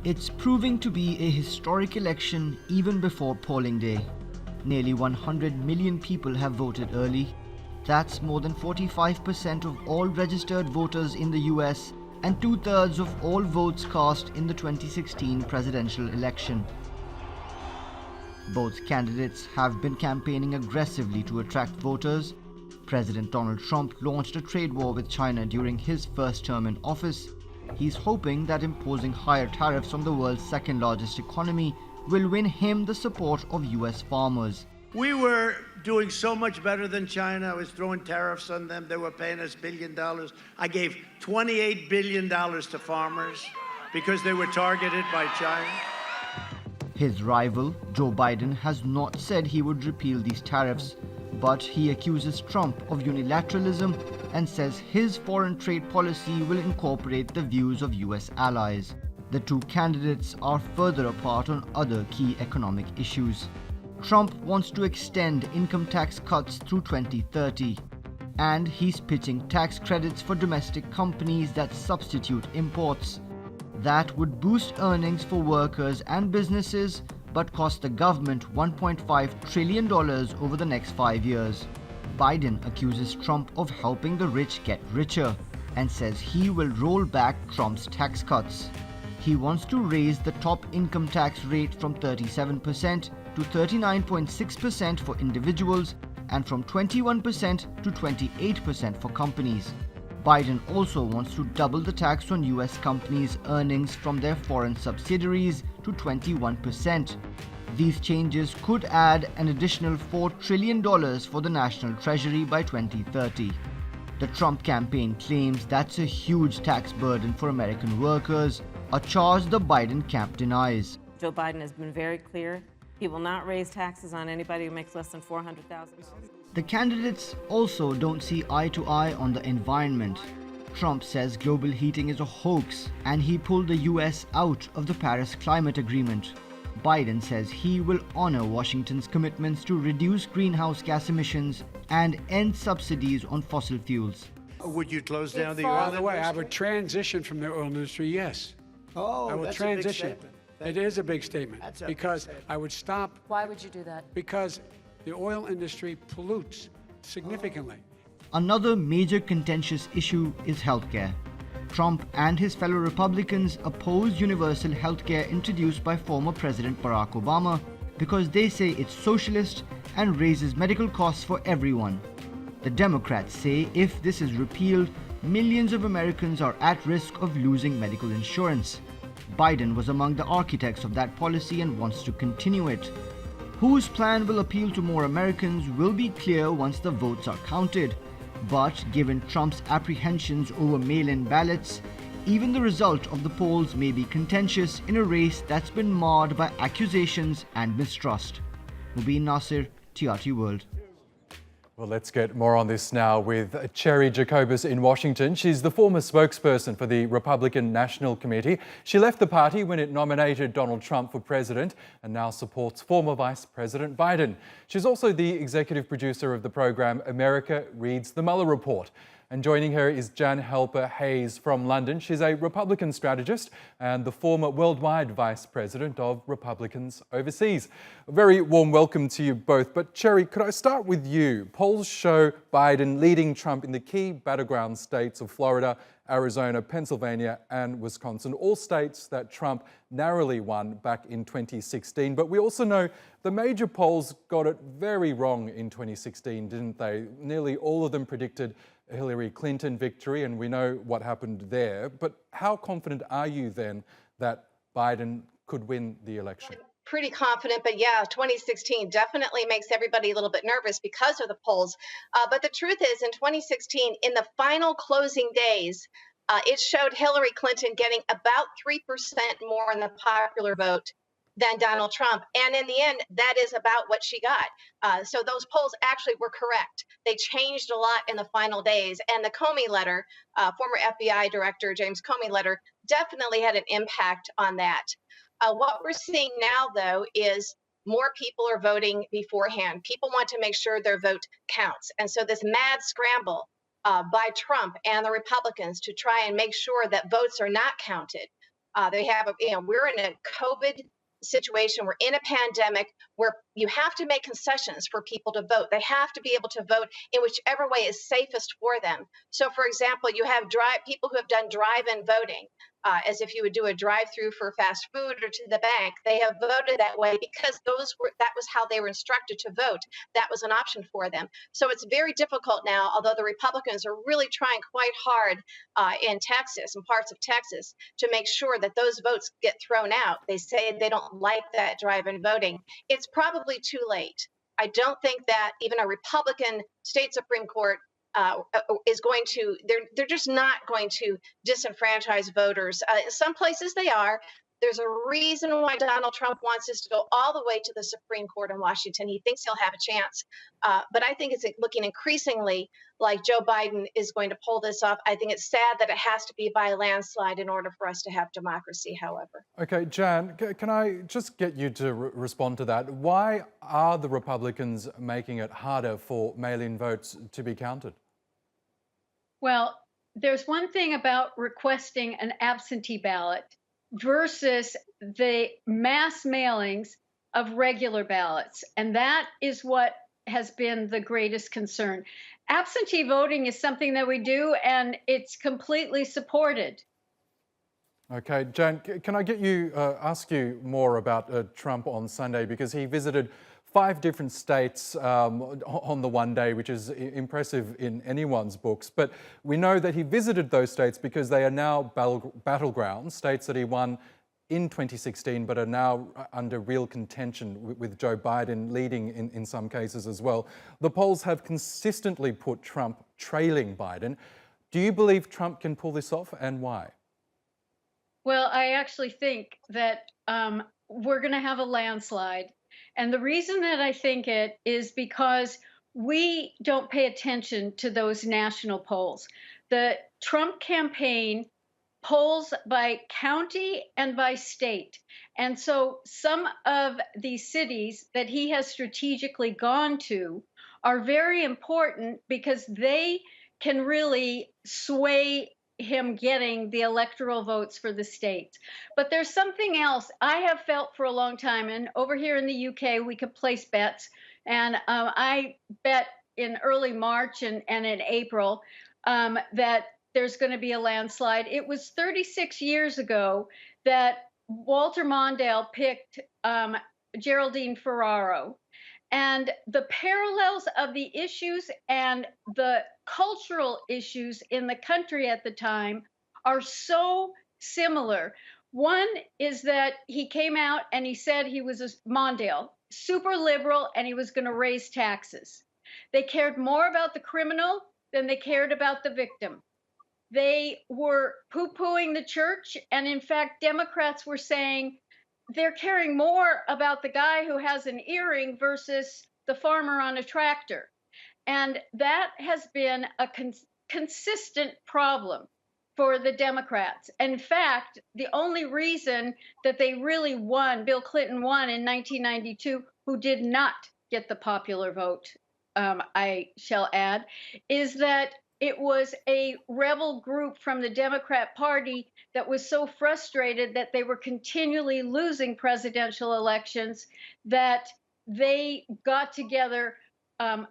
It's proving to be a historic election even before polling day. Nearly 100 million people have voted early. That's more than 45% of all registered voters in the US and 2/3 of all votes cast in the 2016 presidential election. Both candidates have been campaigning aggressively to attract voters. President Donald Trump launched a trade war with China during his first term in office. He's hoping that imposing higher tariffs on the world's second largest economy will win him the support of US farmers. We were doing so much better than China. I was throwing tariffs on them. They were paying us $1 billion. I gave $28 billion to farmers because they were targeted by China. His rival, Joe Biden, has not said he would repeal these tariffs, but he accuses Trump of unilateralism and says his foreign trade policy will incorporate the views of US allies. The two candidates are further apart on other key economic issues. Trump wants to extend income tax cuts through 2030, and he's pitching tax credits for domestic companies that substitute imports. That would boost earnings for workers and businesses, but cost the government $1.5 trillion over the next 5 years. Biden accuses Trump of helping the rich get richer and says he will roll back Trump's tax cuts. He wants to raise the top income tax rate from 37% to 39.6% for individuals and from 21% to 28% for companies. Biden also wants to double the tax on US companies' earnings from their foreign subsidiaries to 21%. These changes could add an additional $4 trillion for the national treasury by 2030. The Trump campaign claims that's a huge tax burden for American workers, a charge the Biden camp denies. Joe Biden has been very clear. He will not raise taxes on anybody who makes less than $400,000. The candidates also don't see eye to eye on the environment. Trump says global heating is a hoax and he pulled the US out of the Paris Climate Agreement. Biden says he will honor Washington's commitments to reduce greenhouse gas emissions and end subsidies on fossil fuels. Would you close down the oil By the way, I industry? would transition from the oil industry, yes. Oh, I will that's transition. a big statement. It is a big statement That's a big because statement. I would stop Why would you do that? because the oil industry pollutes significantly. Another major contentious issue is healthcare. Trump and his fellow Republicans oppose universal healthcare introduced by former President Barack Obama because they say it's socialist and raises medical costs for everyone. The Democrats say if this is repealed, millions of Americans are at risk of losing medical insurance. Biden was among the architects of that policy and wants to continue it. Whose plan will appeal to more Americans will be clear once the votes are counted. But given Trump's apprehensions over mail-in ballots, even the result of the polls may be contentious in a race that's been marred by accusations and mistrust. Mobin Nasir, TRT World. Well, let's get more on this now with Cheri Jacobus in Washington. She's the former spokesperson for the Republican National Committee. She left the party when it nominated Donald Trump for president and now supports former Vice President Biden. She's also the executive producer of the program America Reads The Mueller Report. And joining her is Jan Halper-Hayes from London. She's a Republican strategist and the former worldwide vice president of Republicans overseas. A very warm welcome to you both. But Cheri, could I start with you? Polls show Biden leading Trump in the key battleground states of Florida, Arizona, Pennsylvania and Wisconsin, all states that Trump narrowly won back in 2016. But we also know the major polls got it very wrong in 2016, didn't they? Nearly all of them predicted a Hillary Clinton victory, and we know what happened there. But how confident are you then that Biden could win the election? Pretty confident, but yeah, 2016 definitely makes everybody a little bit nervous because of the polls. But the truth is, in 2016, in the final closing days, it showed Hillary Clinton getting about 3% more in the popular vote than Donald Trump. And in the end, that is about what she got. So those polls actually were correct. They changed a lot in the final days. And the Comey letter, former FBI Director James Comey letter, definitely had an impact on that. What we're seeing now, though, is more people are voting beforehand. People want to make sure their vote counts. And so this mad scramble by Trump and the Republicans to try and make sure that votes are not counted We're in a COVID situation. We're in a pandemic where you have to make concessions for people to vote. They have to be able to vote in whichever way is safest for them. So, for example, you have people who have done drive-in voting, as if you would do a drive-through for fast food or to the bank. They have voted that way because that was how they were instructed to vote. That was an option for them. So it's very difficult now, although the Republicans are really trying quite hard in Texas and parts of Texas to make sure that those votes get thrown out. They say they don't like that drive-in voting. It's probably too late. I don't think that even a Republican state Supreme Court is going to, they're just not going to disenfranchise voters. In some places they are. There's a reason why Donald Trump wants us to go all the way to the Supreme Court in Washington. He thinks he'll have a chance. But I think it's looking increasingly like Joe Biden is going to pull this off. I think it's sad that it has to be by a landslide in order for us to have democracy, however. Okay, Jan, can I just get you to respond to that? Why are the Republicans making it harder for mail-in votes to be counted? Well, there's one thing about requesting an absentee ballot versus the mass mailings of regular ballots. And that is what has been the greatest concern. Absentee voting is something that we do, and it's completely supported. Okay, Jan, can I get you, ask you more about Trump on Sunday, because he visited 5 different states on the one day, which is impressive in anyone's books. But we know that he visited those states because they are now battlegrounds, states that he won in 2016, but are now under real contention with Joe Biden leading in some cases as well. The polls have consistently put Trump trailing Biden. Do you believe Trump can pull this off, and why? Well, I actually think that we're going to have a landslide. And the reason that I think it is because we don't pay attention to those national polls. The Trump campaign polls by county and by state. And so some of these cities that he has strategically gone to are very important because they can really sway him getting the electoral votes for the states. But there's something else I have felt for a long time, and over here in the UK, we could place bets, and I bet in early March and in April that there's going to be a landslide. It was 36 years ago that Walter Mondale picked Geraldine Ferraro. And the parallels of the issues and the cultural issues in the country at the time are so similar. One is that he came out and he said he was a Mondale, super liberal, and he was going to raise taxes. They cared more about the criminal than they cared about the victim. They were poo-pooing the church, and in fact, Democrats were saying, they're caring more about the guy who has an earring versus the farmer on a tractor. And that has been a consistent problem for the Democrats. In fact, the only reason that they really won, Bill Clinton won in 1992, who did not get the popular vote, I shall add, is that it was a rebel group from the Democrat Party that was so frustrated that they were continually losing presidential elections that they got together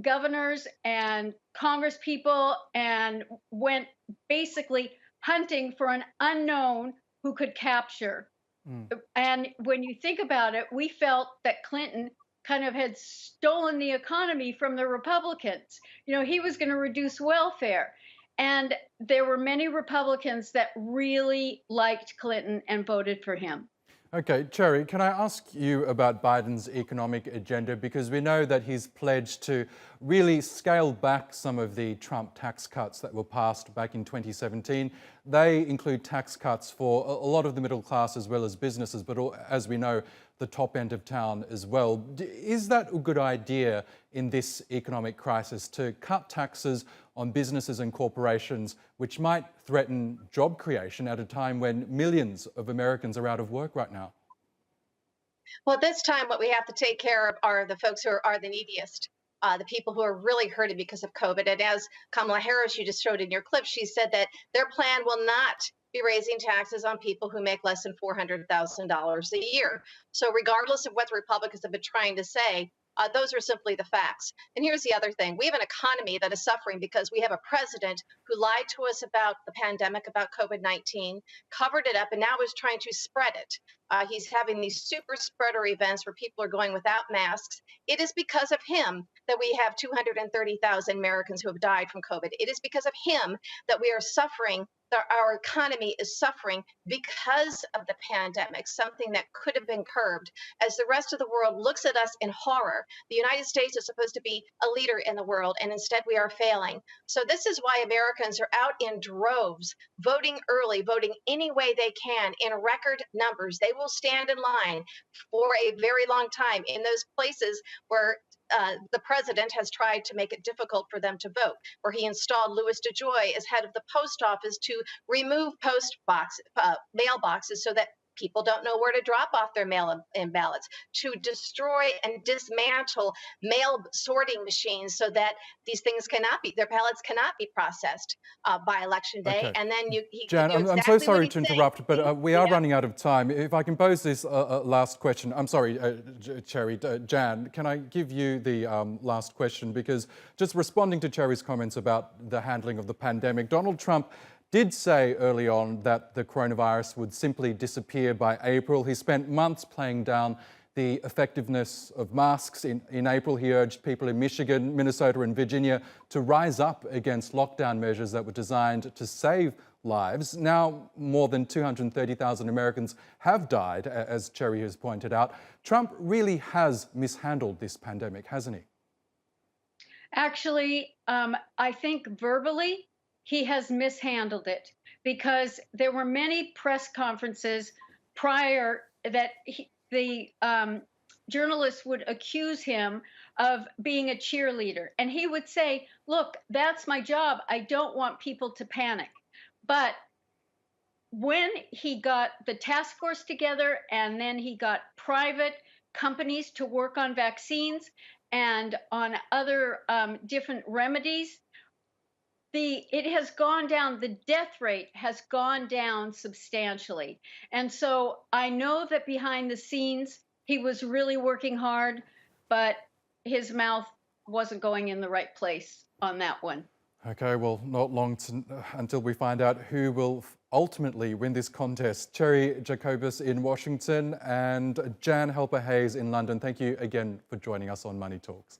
governors and congresspeople and went basically hunting for an unknown who could capture. And when you think about it, we felt that Clinton kind of had stolen the economy from the Republicans. You know, he was going to reduce welfare. And there were many Republicans that really liked Clinton and voted for him. Okay, Cheri, can I ask you about Biden's economic agenda? Because we know that he's pledged to really scale back some of the Trump tax cuts that were passed back in 2017. They include tax cuts for a lot of the middle class as well as businesses, but as we know, the top end of town as well. Is that a good idea in this economic crisis to cut taxes on businesses and corporations, which might threaten job creation at a time when millions of Americans are out of work right now? Well, at this time, what we have to take care of are the folks who are the neediest, the people who are really hurting because of COVID. And as Kamala Harris, you just showed in your clip, she said that their plan will not be raising taxes on people who make less than $400,000 a year. So, regardless of what the Republicans have been trying to say, those are simply the facts. And here's the other thing: we have an economy that is suffering because we have a president who lied to us about the pandemic, about COVID-19, covered it up, and now is trying to spread it. He's having these super spreader events where people are going without masks. It is because of him that we have 230,000 Americans who have died from COVID. It is because of him that we are suffering, that our economy is suffering because of the pandemic, something that could have been curbed. As the rest of the world looks at us in horror, the United States is supposed to be a leader in the world, and instead we are failing. So this is why Americans are out in droves, voting early, voting any way they can in record numbers. They will stand in line for a very long time in those places where the president has tried to make it difficult for them to vote, where he installed Louis DeJoy as head of the post office to remove mailboxes so that people don't know where to drop off their mail-in ballots, to destroy and dismantle mail sorting machines so that these things their ballots cannot be processed by election day. Okay. And then Jan, I'm exactly so sorry what to he's interrupt, saying. but we are running out of time. If I can pose this last question. I'm sorry, Cheri. Jan, can I give you the last question? Because just responding to Cheri's comments about the handling of the pandemic, Donald Trump did say early on that the coronavirus would simply disappear by April. He spent months playing down the effectiveness of masks. In April, he urged people in Michigan, Minnesota and Virginia to rise up against lockdown measures that were designed to save lives. Now, more than 230,000 Americans have died, as Cheri has pointed out. Trump really has mishandled this pandemic, hasn't he? Actually, I think verbally, he has mishandled it, because there were many press conferences prior that the journalists would accuse him of being a cheerleader. And he would say, look, that's my job. I don't want people to panic. But when he got the task force together, and then he got private companies to work on vaccines and on other different remedies, it has gone down. The death rate has gone down substantially. And so I know that behind the scenes, he was really working hard, but his mouth wasn't going in the right place on that one. Okay, well, not long until we find out who will ultimately win this contest. Cheri Jacobus in Washington and Jan Halper-Hayes in London. Thank you again for joining us on Money Talks.